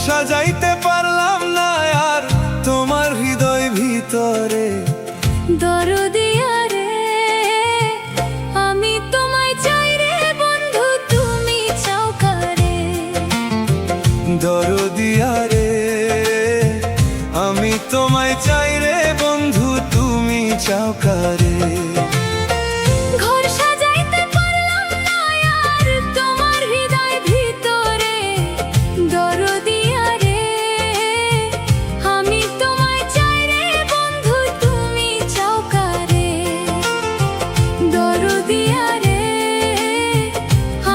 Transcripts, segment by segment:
সাজাইতে পারলাম না আর তোমার হৃদয় ভিতরে। দরদিয়া রে আমি তোমায় চাই রে বন্ধু তুমি চাও কারে। দরদিয়া রে আমি তোমায় চাই রে বন্ধু তুমি চাও কারে। ঘর সাজাইতে পারলাম না আর তোমার হৃদয় ভিতরে। দরদিয়া রে আমি তোমায় চাই রে বন্ধু তুমি চাও কারে। দরদিয়া রে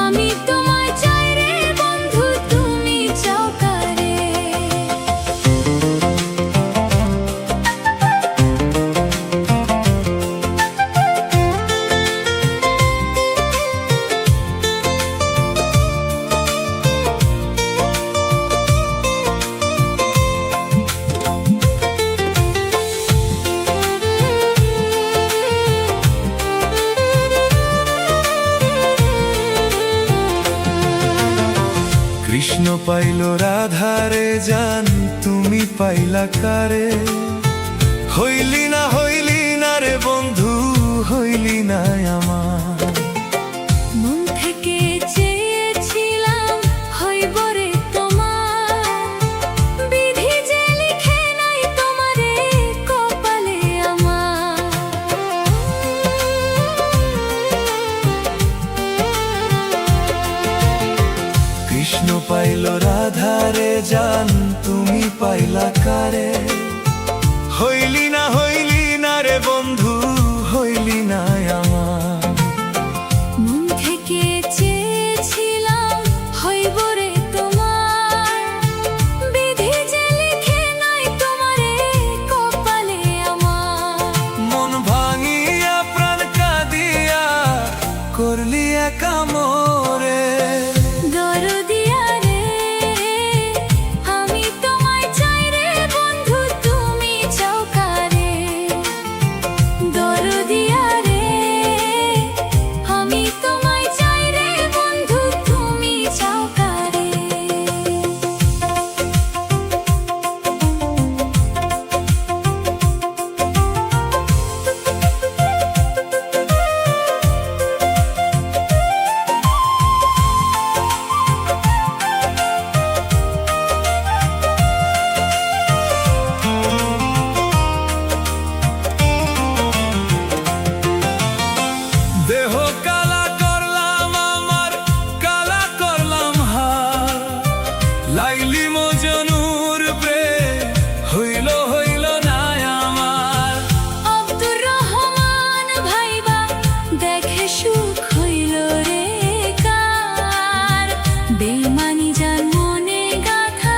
আমি তোমায় চাই রে বন্ধু তুমি চাও কারে। কৃষ্ণ পাইল রাধারে জান তুমি পাইলা কারে। হইলি না রে বন্ধু হইলি না আমার। মন থেকে চেয়েছিলাম হইব রে তোমার। বিধি যে লিখে নাই তোমারে কপালে আমার। কৃষ্ণ পাইল রাধারে জান তুমি পাইলা কারে। হইলি না রে বন্ধু হইলি না আমার। মন থেকে চেয়েছিলাম হইব রে তোমার। বিধি যে লিখে নাই তোমারে কপালে আমার। মন ভাঙিয়া প্রাণ কাঁদিয়া করলি একা মোরে। দরদিয়া রে আমি তোমায় চাই রে বন্ধু তুমি চাও কারে। দরদিয়া রে আমি তোমায় চাই রে বন্ধু তুমি চাও কারে। দেহ কালা করলাম আমার কালা করলাম হার। লাইলি মজনুর প্রেম হইল না আমার। আব্দুর রহমান ভাইবা দেখে সুখ হইল রে কার। বেইমানি যার মনে গাথা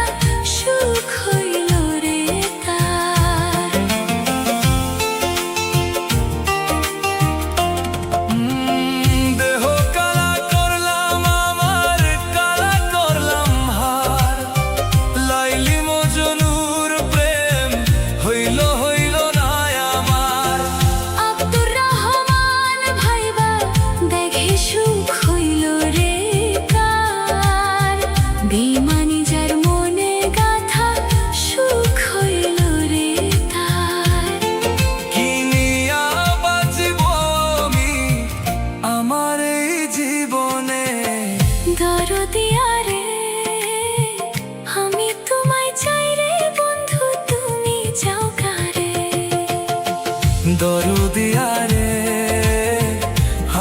সুখ হইল রে তার। দেহ কালা করলাম আমার কালা করলাম হার। লাইলি মজনুর প্রেম হইল না আমার। আব্দুর রহমান ভাইবা দেখে সুখ হইল রে কার। বেইমানি যার মনে গাথা সুখ হইল রে তার। কিনিয়া বাঁচিব আমি আমার এই জীবনে। দরদিয়া রে আমি তোমায় চাই রে বন্ধু তুমি চাও কারে। দরদিয়া রে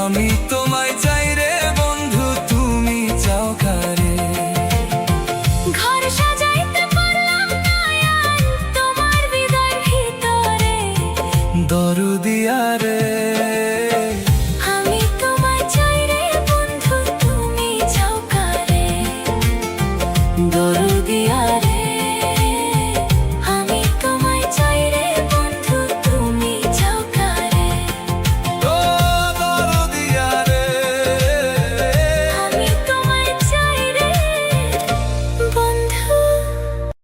আমি তোমায় চাই রে বন্ধু তুমি চাও কারে। ঘর সাজাইতে পারলাম না আর তোমার হৃদয় ভিতরে। দরদিয়া রে আমি তোমায় চাই রে বন্ধু তুমি চাও কারে।